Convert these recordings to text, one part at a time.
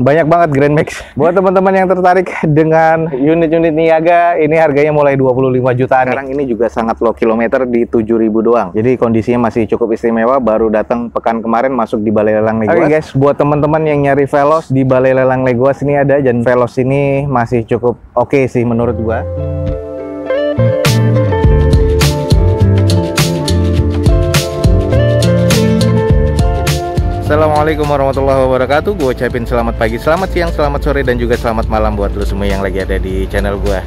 banyak banget Grand Max. Buat teman-teman yang tertarik dengan unit-unit Niaga, ini harganya mulai 25 jutaan. Sekarang ini juga sangat low kilometer di 7.000 doang. Jadi kondisinya masih cukup istimewa, baru datang pekan kemarin masuk di Balai Lelang Legoas. Oke guys, buat teman-teman yang nyari Veloz di Balai Lelang Legoas ini ada, dan Veloz ini masih cukup oke sih menurut gua. Assalamualaikum warahmatullahi wabarakatuh. Gue ucapin selamat pagi, selamat siang, selamat sore, dan juga selamat malam buat lo semua yang lagi ada di channel gue.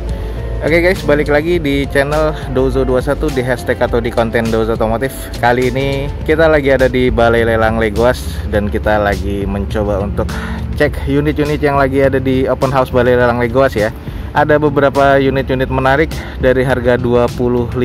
Oke guys, balik lagi di channel Dozo21 di hashtag atau di konten Dozo Otomotif. Kali ini kita lagi ada di Balai Lelang Legoas dan kita lagi mencoba untuk cek unit-unit yang lagi ada di open house Balai Lelang Legoas ya. Ada beberapa unit-unit menarik dari harga 25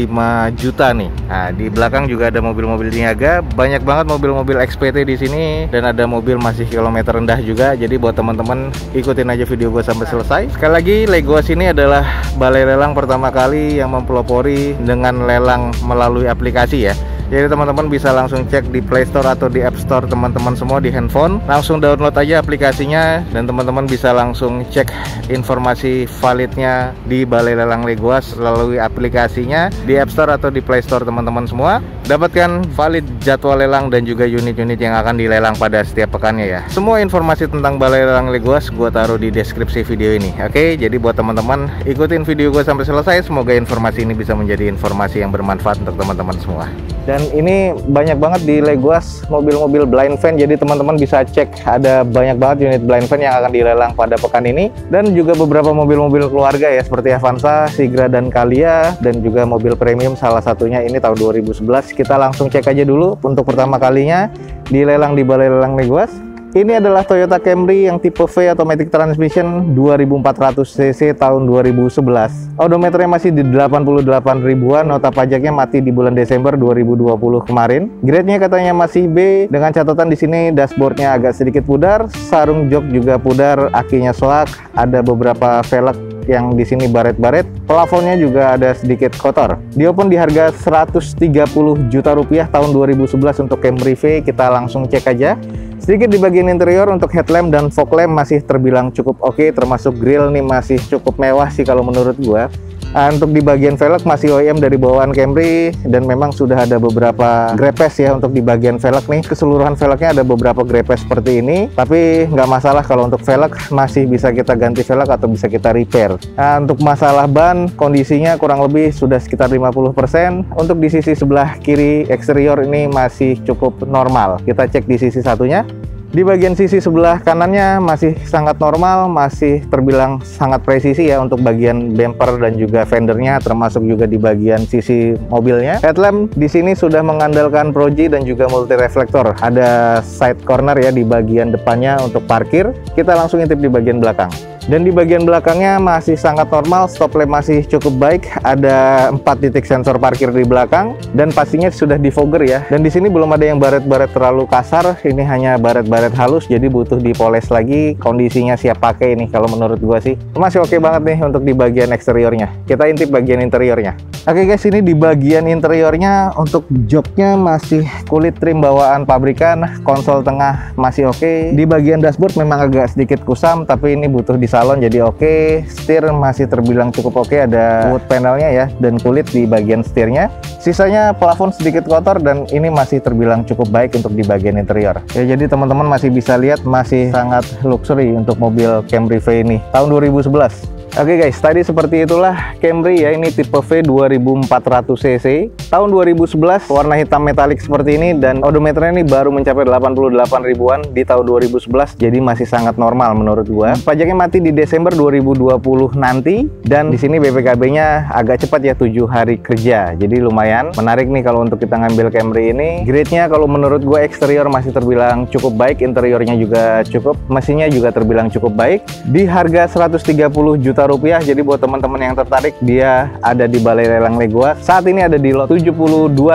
juta nih. Nah, di belakang juga ada mobil-mobil Niaga, banyak banget mobil-mobil XPT di sini, dan ada mobil masih kilometer rendah juga. Jadi buat teman-teman ikutin aja video gue sampai selesai. Sekali lagi, Legoas ini adalah balai lelang pertama kali yang mempelopori dengan lelang melalui aplikasi ya. Jadi teman-teman bisa langsung cek di Play Store atau di App Store teman-teman semua di handphone. Langsung download aja aplikasinya dan teman-teman bisa langsung cek informasi validnya di Balai Lelang Legoas melalui aplikasinya di App Store atau di Play Store teman-teman semua. Dapatkan valid jadwal lelang dan juga unit-unit yang akan dilelang pada setiap pekannya ya. Semua informasi tentang Balai Lelang Legoas gue taruh di deskripsi video ini. Oke, jadi buat teman-teman ikutin video gue sampai selesai. Semoga informasi ini bisa menjadi informasi yang bermanfaat untuk teman-teman semua. Dan ini banyak banget di Legoas mobil-mobil blind van, jadi teman-teman bisa cek ada banyak banget unit blind van yang akan dilelang pada pekan ini, dan juga beberapa mobil-mobil keluarga ya seperti Avanza, Sigra, dan Calya, dan juga mobil premium salah satunya ini tahun 2011. Kita langsung cek aja dulu untuk pertama kalinya dilelang di Balai Lelang Legoas. Ini adalah Toyota Camry yang tipe V automatic transmission 2400 cc tahun 2011. Odometernya masih di 88 ribuan, nota pajaknya mati di bulan Desember 2020 kemarin. Grade-nya katanya masih B, dengan catatan di sini dashboardnya agak sedikit pudar, sarung jok juga pudar, akinya soak, ada beberapa velg yang di sini baret-baret, plafonnya juga ada sedikit kotor. Diopen di harga 130 juta rupiah tahun 2011 untuk Camry V. Kita langsung cek aja. Sedikit di bagian interior untuk headlamp dan fog lamp masih terbilang cukup oke, termasuk grill nih masih cukup mewah sih kalau menurut gua. Untuk di bagian velg masih OEM dari bawaan Camry, dan memang sudah ada beberapa grepes ya untuk di bagian velg nih. Keseluruhan velgnya ada beberapa grepes seperti ini, tapi nggak masalah kalau untuk velg, masih bisa kita ganti velg atau bisa kita repair. Untuk masalah ban, kondisinya kurang lebih sudah sekitar 50%. Untuk di sisi sebelah kiri eksterior ini masih cukup normal. Kita cek di sisi satunya. Di bagian sisi sebelah kanannya masih sangat normal, masih terbilang sangat presisi ya untuk bagian bumper dan juga fendernya, termasuk juga di bagian sisi mobilnya. Headlamp di sini sudah mengandalkan Proji dan juga multi reflektor. Ada side corner ya di bagian depannya untuk parkir. Kita langsung intip di bagian belakang. Dan di bagian belakangnya masih sangat normal, stop lamp masih cukup baik, ada 4 titik sensor parkir di belakang, dan pastinya sudah defogger ya. Dan di sini belum ada yang baret-baret terlalu kasar, ini hanya baret-baret halus, jadi butuh dipoles lagi. Kondisinya siap pakai ini kalau menurut gua sih. Masih oke banget nih untuk di bagian eksteriornya. Kita intip bagian interiornya. Oke guys, ini di bagian interiornya untuk joknya masih kulit trim bawaan pabrikan, konsol tengah masih oke. Di bagian dashboard memang agak sedikit kusam, tapi ini butuh di salon jadi oke. Setir masih terbilang cukup oke, ada wood panelnya ya dan kulit di bagian setirnya. Sisanya plafon sedikit kotor dan ini masih terbilang cukup baik untuk di bagian interior. Ya, jadi teman-teman masih bisa lihat masih sangat luxury untuk mobil Camry V ini tahun 2011. Oke guys, tadi seperti itulah Camry ya, ini tipe V 2400 cc tahun 2011, warna hitam metalik seperti ini, dan odometernya ini baru mencapai 88 ribuan di tahun 2011, jadi masih sangat normal menurut gua. Pajaknya mati di Desember 2020 nanti, dan di sini BPKB-nya agak cepat ya, 7 hari kerja, jadi lumayan menarik nih kalau untuk kita ngambil Camry ini. Grade-nya kalau menurut gua eksterior masih terbilang cukup baik, interiornya juga cukup, mesinnya juga terbilang cukup baik. Di harga 130 juta rupiah. Jadi buat teman-teman yang tertarik, dia ada di Balai Lelang Legoas. Saat ini ada di lot 72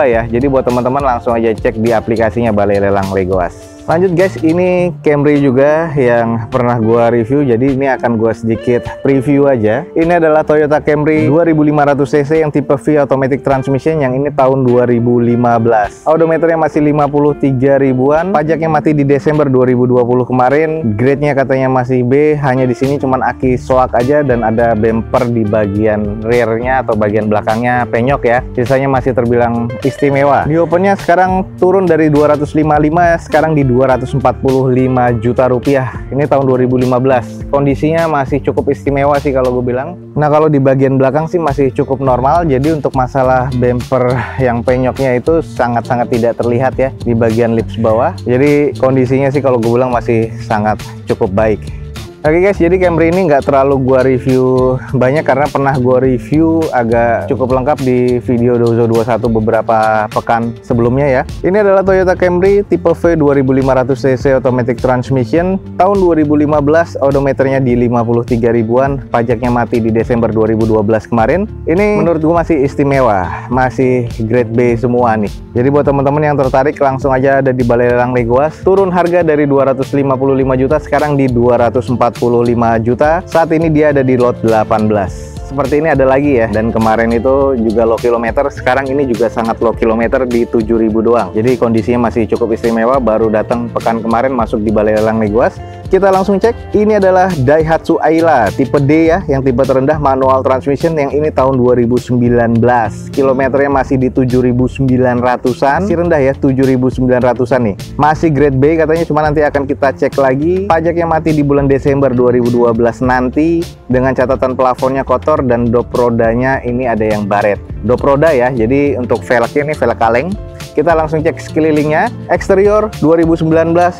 ya. Jadi buat teman-teman langsung aja cek di aplikasinya Balai Lelang Legoas. Lanjut guys, ini Camry juga yang pernah gua review, jadi ini akan gua sedikit preview aja. Ini adalah Toyota Camry 2500cc yang tipe V automatic transmission, yang ini tahun 2015. Odometernya masih 53 ribuan, pajaknya mati di Desember 2020 kemarin. Grade-nya katanya masih B, hanya di sini cuman aki soak aja dan ada bumper di bagian rear-nya atau bagian belakangnya penyok ya. Sisanya masih terbilang istimewa. Di opennya sekarang turun dari 255, sekarang di 245 juta rupiah. Ini tahun 2015. Kondisinya masih cukup istimewa sih kalau gue bilang. Nah, kalau di bagian belakang sih masih cukup normal. Jadi untuk masalah bumper yang penyoknya itu sangat-sangat tidak terlihat ya di bagian lips bawah. Jadi kondisinya sih kalau gue bilang masih sangat cukup baik. Oke guys, jadi Camry ini nggak terlalu gua review banyak karena pernah gua review agak cukup lengkap di video Dozo 21 beberapa pekan sebelumnya ya. Ini adalah Toyota Camry tipe V 2500cc automatic transmission tahun 2015, odometernya di 53 ribuan, pajaknya mati di Desember 2012 kemarin. Ini menurut gua masih istimewa, masih grade B semua nih. Jadi buat teman-teman yang tertarik langsung aja ada di Balai Lelang Legoas. Turun harga dari 255 juta sekarang di 245 juta. Saat ini dia ada di lot 18. Seperti ini ada lagi ya, dan kemarin itu juga low kilometer, sekarang ini juga sangat low kilometer di 7.000 doang. Jadi kondisinya masih cukup istimewa, baru datang pekan kemarin masuk di Balai Lelang Legoas. Kita langsung cek. Ini adalah Daihatsu Ayla tipe D ya, yang tipe terendah manual transmission, yang ini tahun 2019. Kilometernya masih di 7.900-an, masih rendah ya, 7.900-an nih. Masih grade B katanya, cuma nanti akan kita cek lagi. Pajaknya mati di bulan Desember 2012 nanti, dengan catatan plafonnya kotor dan dop rodanya ini ada yang baret. Dop roda ya, jadi untuk velgnya ini velg kaleng. Kita langsung cek sekelilingnya. Eksterior 2019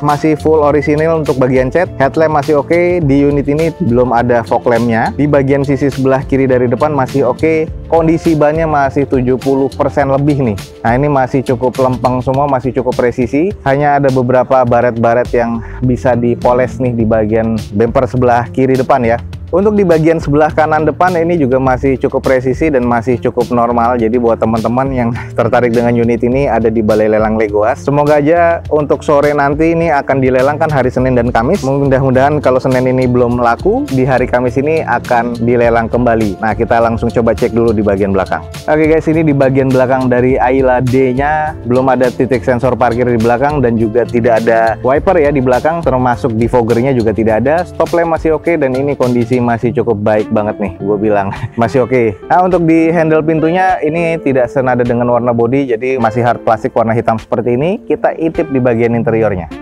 masih full orisinil untuk bagian cat. Headlamp masih oke. Di unit ini belum ada fog lampnya. Di bagian sisi sebelah kiri dari depan masih oke. Kondisi bannya masih 70% lebih nih. Nah, ini masih cukup lempeng semua, masih cukup presisi. Hanya ada beberapa baret-baret yang bisa dipoles nih di bagian bumper sebelah kiri depan ya. Untuk di bagian sebelah kanan depan ini juga masih cukup presisi dan masih cukup normal. Jadi buat teman-teman yang tertarik dengan unit ini ada di Balai Lelang Legoas. Semoga aja untuk sore nanti ini akan dilelangkan hari Senin dan Kamis. Mudah-mudahan kalau Senin ini belum laku, di hari Kamis ini akan dilelang kembali. Nah, kita langsung coba cek dulu di bagian belakang. Oke guys, ini di bagian belakang dari Ayla D-nya belum ada titik sensor parkir di belakang dan juga tidak ada wiper ya di belakang, termasuk defoggernya juga tidak ada. Stop lamp masih oke dan ini kondisi masih cukup baik banget nih, gue bilang masih oke. Nah, untuk di handle pintunya ini tidak senada dengan warna bodi, jadi masih hard plastik warna hitam seperti ini. Kita intip di bagian interiornya.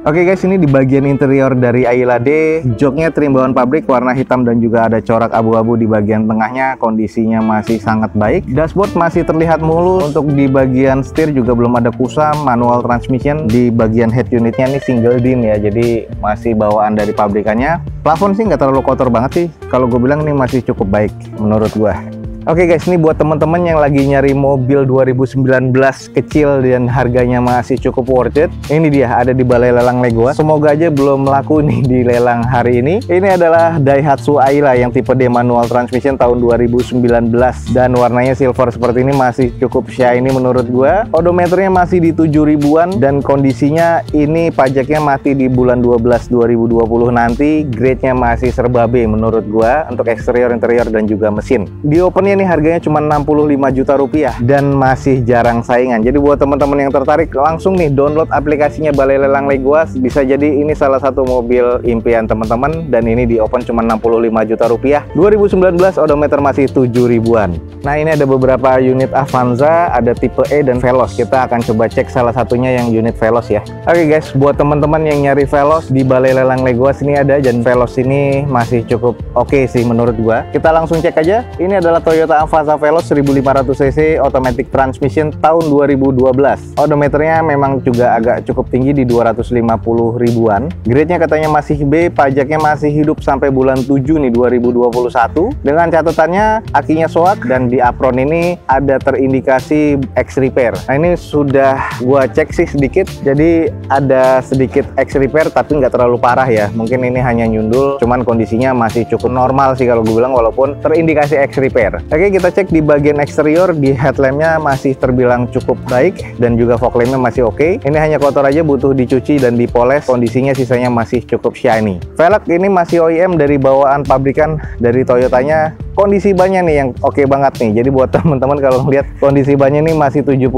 Oke guys, ini di bagian interior dari Ayla D, joknya trim bawaan pabrik warna hitam dan juga ada corak abu-abu di bagian tengahnya. Kondisinya masih sangat baik. Dashboard masih terlihat mulus. Untuk di bagian setir juga belum ada kusam. Manual transmission. Di bagian head unitnya ini single din ya, jadi masih bawaan dari pabrikannya. Plafon sih nggak terlalu kotor banget sih. Kalau gue bilang ini masih cukup baik menurut gue. Oke guys, ini buat teman-teman yang lagi nyari mobil 2019 kecil dan harganya masih cukup worth it. Ini dia, ada di Balai Lelang Legoas. Semoga aja belum laku nih di lelang hari ini. Ini adalah Daihatsu Ayla yang tipe D manual transmission tahun 2019 dan warnanya silver seperti ini, masih cukup shiny menurut gua. Odometernya masih di 7 ribuan dan kondisinya ini pajaknya mati di bulan 12 2020 nanti. Grade-nya masih serba B menurut gua untuk eksterior, interior dan juga mesin. Di opennya ini harganya cuma 65 juta rupiah dan masih jarang saingan. Jadi buat teman-teman yang tertarik langsung nih download aplikasinya Balai Lelang Legoas. Bisa jadi ini salah satu mobil impian teman-teman dan ini di open cuma 65 juta rupiah. 2019 odometer masih 7 ribuan. Nah, ini ada beberapa unit Avanza, ada tipe E dan Veloz. Kita akan coba cek salah satunya yang unit Veloz ya. Oke guys, buat teman-teman yang nyari Veloz di Balai Lelang Legoas ini ada, dan Veloz ini masih cukup oke sih menurut gua. Kita langsung cek aja. Ini adalah Toyota Avanza Veloz 1500cc automatic transmission tahun 2012. Odometernya memang juga agak cukup tinggi di 250 ribuan. Grade-nya katanya masih B, pajaknya masih hidup sampai bulan 7 nih 2021. Dengan catatannya akinya soak dan di apron ini ada terindikasi X repair. Nah, ini sudah gua cek sih sedikit. Jadi ada sedikit X repair tapi nggak terlalu parah ya. Mungkin ini hanya nyundul, cuman kondisinya masih cukup normal sih kalau gue bilang, walaupun terindikasi X repair. Oke, kita cek di bagian eksterior. Di headlampnya masih terbilang cukup baik dan juga fog lampnya masih oke. Ini hanya kotor aja, butuh dicuci dan dipoles. Kondisinya sisanya masih cukup shiny. Velg ini masih OEM dari bawaan pabrikan dari Toyotanya. Kondisi bannya nih yang oke banget nih. Jadi buat teman-teman kalau lihat kondisi bannya nih masih 70%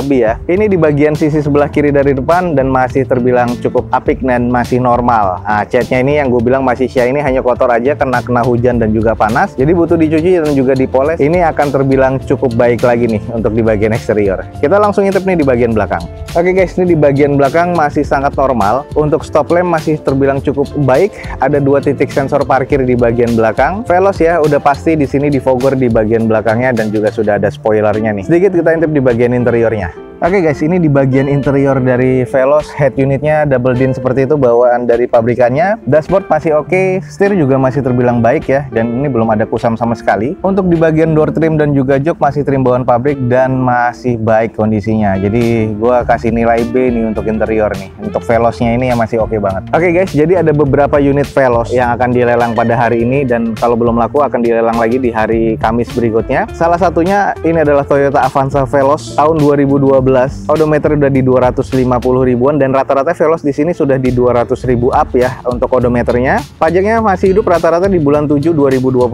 lebih ya. Ini di bagian sisi sebelah kiri dari depan dan masih terbilang cukup apik dan masih normal. Nah, catnya ini yang gue bilang masih shiny, hanya kotor aja kena hujan dan juga panas. Jadi butuh dicuci dan juga dipoles. Ini akan terbilang cukup baik lagi nih untuk di bagian eksterior. Kita langsung intip nih di bagian belakang. Oke guys, ini di bagian belakang masih sangat normal. Untuk stop lamp masih terbilang cukup baik. Ada 2 titik sensor parkir di bagian belakang. Velos ya, udah pasti di sini di fogger di bagian belakangnya dan juga sudah ada spoilernya nih. Sedikit kita intip di bagian interiornya. Oke guys, ini di bagian interior dari Veloz, head unitnya double din seperti itu bawaan dari pabrikannya. Dashboard masih oke, setir juga masih terbilang baik ya, dan ini belum ada kusam sama sekali. Untuk di bagian door trim dan juga jok masih trim bawaan pabrik dan masih baik kondisinya. Jadi gua kasih nilai B nih untuk interior nih. Untuk Veloznya ini yang masih oke banget. Oke guys, jadi ada beberapa unit Veloz yang akan dilelang pada hari ini dan kalau belum laku akan dilelang lagi di hari Kamis berikutnya. Salah satunya ini adalah Toyota Avanza Veloz tahun 2012. Odometer udah di 250 ribuan dan rata-rata Veloz di sini sudah di 200 ribu up ya untuk odometernya. Pajaknya masih hidup rata-rata di bulan 7 2021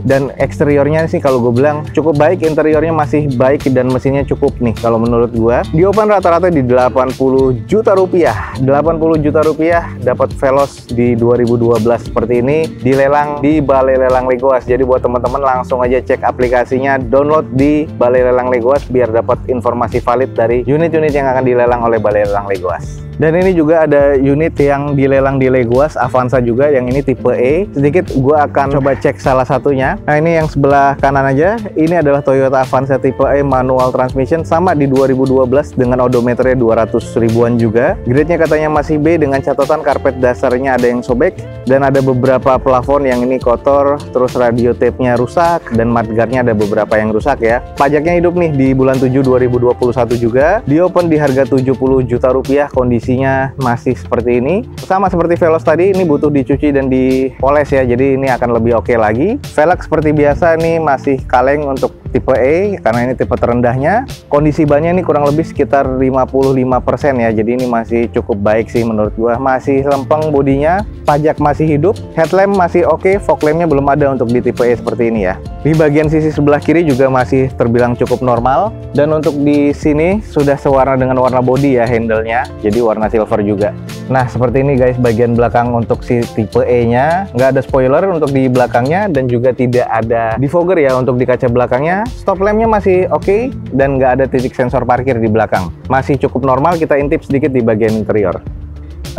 dan eksteriornya sih kalau gue bilang cukup baik, interiornya masih baik dan mesinnya cukup nih kalau menurut gue. Di open rata-rata di 80 juta rupiah. 80 juta rupiah dapat Veloz di 2012 seperti ini dilelang di Balai Lelang Legoas. Jadi buat teman-teman langsung aja cek aplikasinya, download di Balai Lelang Legoas biar dapat informasi valid dari unit-unit yang akan dilelang oleh Balai Lelang Legoas. Dan ini juga ada unit yang dilelang di Legoas, Avanza juga, yang ini tipe E. Sedikit gue akan coba cek salah satunya. Nah ini yang sebelah kanan aja, ini adalah Toyota Avanza tipe E manual transmission, sama di 2012 dengan odometernya 200 ribuan juga. Grade-nya katanya masih B dengan catatan karpet dasarnya ada yang sobek dan ada beberapa plafon yang ini kotor, terus radio tape-nya rusak dan mudguard-nya ada beberapa yang rusak ya. Pajaknya hidup nih di bulan 7 2021 juga. Di open di harga 70 juta rupiah, kondisinya masih seperti ini. Sama seperti Veloz tadi, ini butuh dicuci dan dipoles ya, jadi ini akan lebih oke lagi. Velg seperti biasa nih masih kaleng untuk tipe E karena ini tipe terendahnya. Kondisi bannya ini kurang lebih sekitar 55% ya, jadi ini masih cukup baik sih menurut gua. Masih lempeng bodinya, pajak masih hidup, headlamp masih oke, fog lampnya belum ada untuk di tipe E seperti ini ya. Di bagian sisi sebelah kiri juga masih terbilang cukup normal dan untuk di sini sudah sewarna dengan warna bodi ya handle-nya, jadi warna silver juga. Nah seperti ini guys bagian belakang untuk si tipe E nya. Nggak ada spoiler untuk di belakangnya dan juga tidak ada defogger ya untuk di kaca belakangnya. Stop lampnya masih oke dan nggak ada titik sensor parkir di belakang, masih cukup normal. Kita intip sedikit di bagian interior.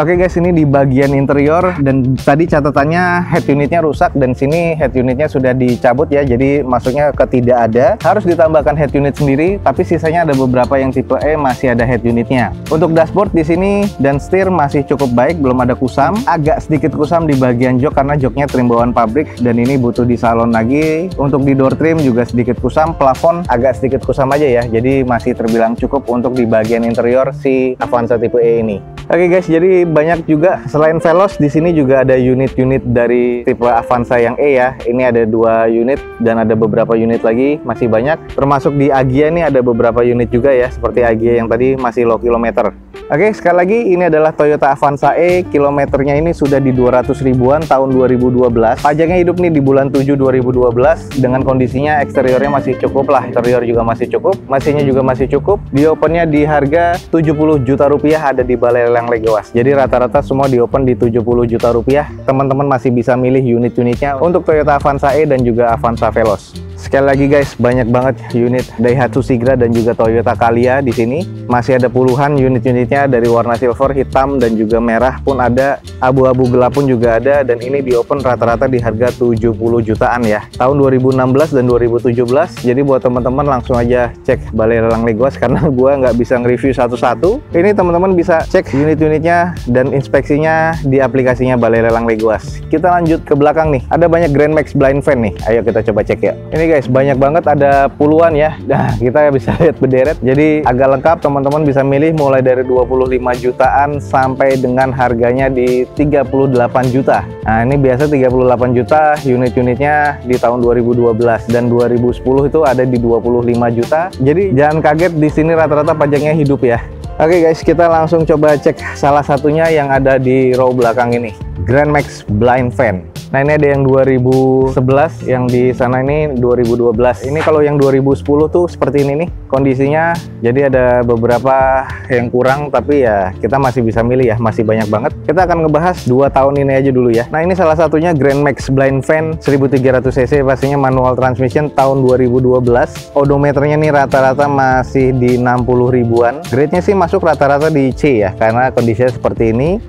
Oke guys, ini di bagian interior dan tadi catatannya head unitnya rusak dan sini head unitnya sudah dicabut ya, jadi maksudnya tidak ada. Harus ditambahkan head unit sendiri, tapi sisanya ada beberapa yang tipe E masih ada head unitnya. Untuk dashboard di sini dan setir masih cukup baik, belum ada kusam. Agak sedikit kusam di bagian jok karena joknya trim bawaan pabrik dan ini butuh di salon lagi. Untuk di door trim juga sedikit kusam, plafon agak sedikit kusam aja ya, jadi masih terbilang cukup untuk di bagian interior si Avanza tipe E ini. Oke guys, jadi banyak juga selain Veloz di sini juga ada unit-unit dari tipe Avanza yang E ya. Ini ada 2 unit dan ada beberapa unit lagi masih banyak. Termasuk di Agya ini ada beberapa unit juga ya, seperti Agya yang tadi masih low kilometer. Oke, sekali lagi ini adalah Toyota Avanza E, kilometernya ini sudah di 200 ribuan tahun 2012. Pajaknya hidup nih di bulan 7 2012 dengan kondisinya eksteriornya masih cukup lah, interior juga masih cukup, mesinnya juga masih cukup. Di opennya di harga 70 juta rupiah ada di Balai Lelang Legoas. Jadi rata-rata semua di open di 70 juta rupiah. Teman-teman masih bisa milih unit-unitnya untuk Toyota Avanza E dan juga Avanza Veloz. Sekali lagi guys, banyak banget unit Daihatsu Sigra dan juga Toyota Calya di sini. Masih ada puluhan unit-unitnya dari warna silver, hitam dan juga merah pun ada, abu-abu gelap pun juga ada, dan ini di open rata-rata di harga 70 jutaan ya. Tahun 2016 dan 2017. Jadi buat teman-teman langsung aja cek Balai Lelang Legoas karena gua nggak bisa nge-review satu-satu. Ini teman-teman bisa cek unit-unitnya dan inspeksinya di aplikasinya Balai Lelang Legoas. Kita lanjut ke belakang nih. Ada banyak Grand Max blind fan nih. Ayo kita coba cek ya. Ini guys, guys, banyak banget, ada puluhan ya. Nah, kita bisa lihat berderet. Jadi agak lengkap, teman-teman bisa milih mulai dari 25 jutaan sampai dengan harganya di 38 juta. Nah, ini biasa 38 juta unit-unitnya di tahun 2012 dan 2010 itu ada di 25 juta. Jadi jangan kaget, di sini rata-rata pajaknya hidup ya. Oke guys, kita langsung coba cek salah satunya yang ada di row belakang ini, Grand Max Blind Fan. Nah, ini ada yang 2011, yang di sana ini 2012. Ini kalau yang 2010 tuh seperti ini nih kondisinya. Jadi ada beberapa yang kurang, tapi ya kita masih bisa milih ya, masih banyak banget. Kita akan ngebahas 2 tahun ini aja dulu ya. Nah, ini salah satunya Grand Max Blind Fan 1300 cc, pastinya manual transmission tahun 2012. Odometernya nih rata-rata masih di 60 ribuan. Grade-nya sih masuk rata-rata di C ya, karena kondisinya seperti ini.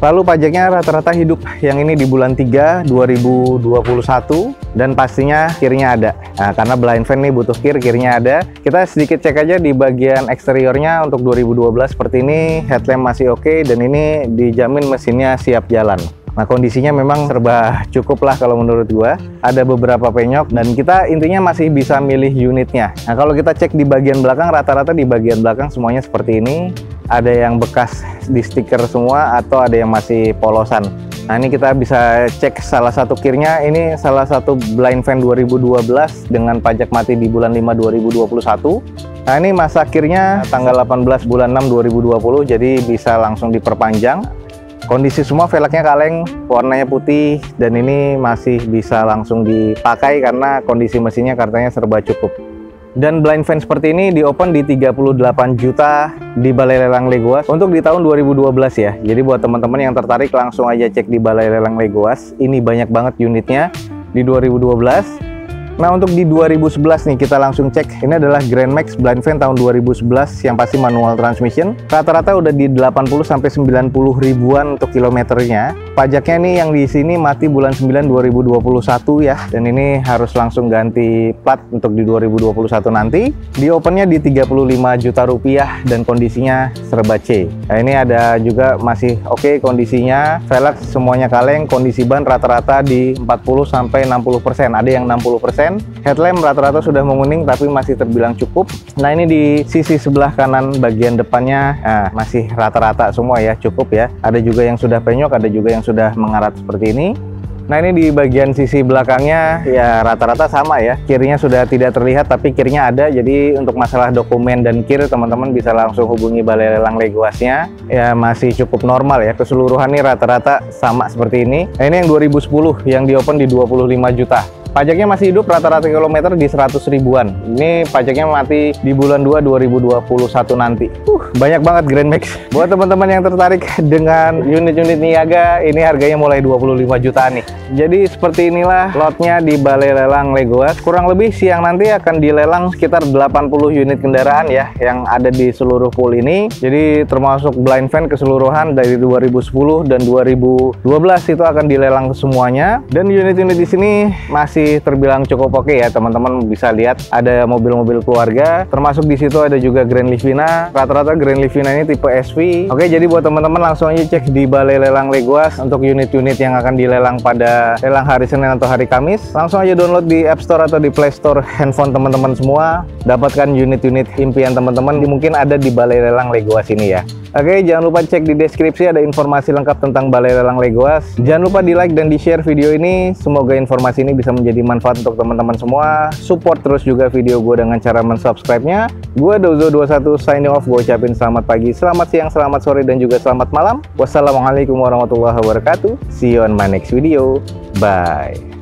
Lalu pajaknya rata-rata hidup, yang ini di bulan 3 2021, dan pastinya kirnya ada. Nah, karena blind fan nih butuh kirnya ada. Kita sedikit cek aja di bagian eksteriornya. Untuk 2012 seperti ini, headlamp masih oke, dan ini dijamin mesinnya siap jalan. Nah, kondisinya memang serba cukup lah kalau menurut gua. Ada beberapa penyok dan kita intinya masih bisa milih unitnya. Nah, kalau kita cek di bagian belakang, rata-rata di bagian belakang semuanya seperti ini. Ada yang bekas di stiker semua atau ada yang masih polosan. Nah, ini kita bisa cek salah satu kirnya. Ini salah satu blind fan 2012 dengan pajak mati di bulan 5 2021. Nah, ini masa kirnya tanggal 18 bulan 6 2020, jadi bisa langsung diperpanjang. Kondisi semua velgnya kaleng, warnanya putih, dan ini masih bisa langsung dipakai karena kondisi mesinnya katanya serba cukup. Dan blind fan seperti ini di open di 38 juta di Balai Lelang Legoas untuk di tahun 2012 ya. Jadi buat teman-teman yang tertarik langsung aja cek di Balai Lelang Legoas. Ini banyak banget unitnya di 2012. Nah, untuk di 2011 nih kita langsung cek. Ini adalah Grand Max Blind Fan tahun 2011 yang pasti manual transmission. Rata-rata udah di 80 sampai 90 ribuan untuk kilometernya. Pajaknya nih yang di sini mati bulan 9 2021 ya. Dan ini harus langsung ganti plat untuk di 2021 nanti. Di opennya di 35 juta rupiah dan kondisinya serba C. Nah, ini ada juga masih oke kondisinya. Velg semuanya kaleng, kondisi ban rata-rata di 40 sampai 60%. Ada yang 60%. Headlamp rata-rata sudah menguning tapi masih terbilang cukup. Nah, ini di sisi sebelah kanan bagian depannya masih rata-rata semua ya, cukup ya. Ada juga yang sudah penyok, ada juga yang sudah mengarat seperti ini. Nah, ini di bagian sisi belakangnya ya rata-rata sama ya. Kirnya sudah tidak terlihat tapi kirnya ada. Jadi untuk masalah dokumen dan kir teman-teman bisa langsung hubungi Balai Lelang Legoasnya. Ya masih cukup normal ya. Keseluruhan ini rata-rata sama seperti ini. Nah, ini yang 2010 yang di open di 25 juta. Pajaknya masih hidup, rata-rata kilometer di 100 ribuan. Ini pajaknya mati di bulan 2 2021 nanti. Banyak banget Grand Max. Buat teman-teman yang tertarik dengan unit-unit Niaga, ini harganya mulai 25 jutaan nih. Jadi seperti inilah lotnya di Balai Lelang Legoas. Kurang lebih siang nanti akan dilelang sekitar 80 unit kendaraan ya yang ada di seluruh pool ini. Jadi termasuk blind fan keseluruhan dari 2010 dan 2012 itu akan dilelang semuanya. Dan unit-unit di sini masih terbilang cukup oke ya, teman-teman bisa lihat ada mobil-mobil keluarga, termasuk di situ ada juga Grand Livina. Rata-rata Grand Livina ini tipe SV. Oke, jadi buat teman-teman langsung aja cek di Balai Lelang Legoas untuk unit-unit yang akan dilelang pada lelang hari Senin atau hari Kamis. Langsung aja download di App Store atau di Play Store handphone teman-teman semua. Dapatkan unit-unit impian teman-teman, mungkin ada di Balai Lelang Legoas ini ya. Oke, jangan lupa cek di deskripsi ada informasi lengkap tentang Balai Lelang Legoas. Jangan lupa di like dan di share video ini. Semoga informasi ini bisa menjadi manfaat untuk teman-teman semua. Support terus juga video gue dengan cara mensubscribe-nya. Gue Dozo21 signing off. Gue ucapin selamat pagi, selamat siang, selamat sore, dan juga selamat malam. Wassalamualaikum warahmatullahi wabarakatuh. See you on my next video. Bye.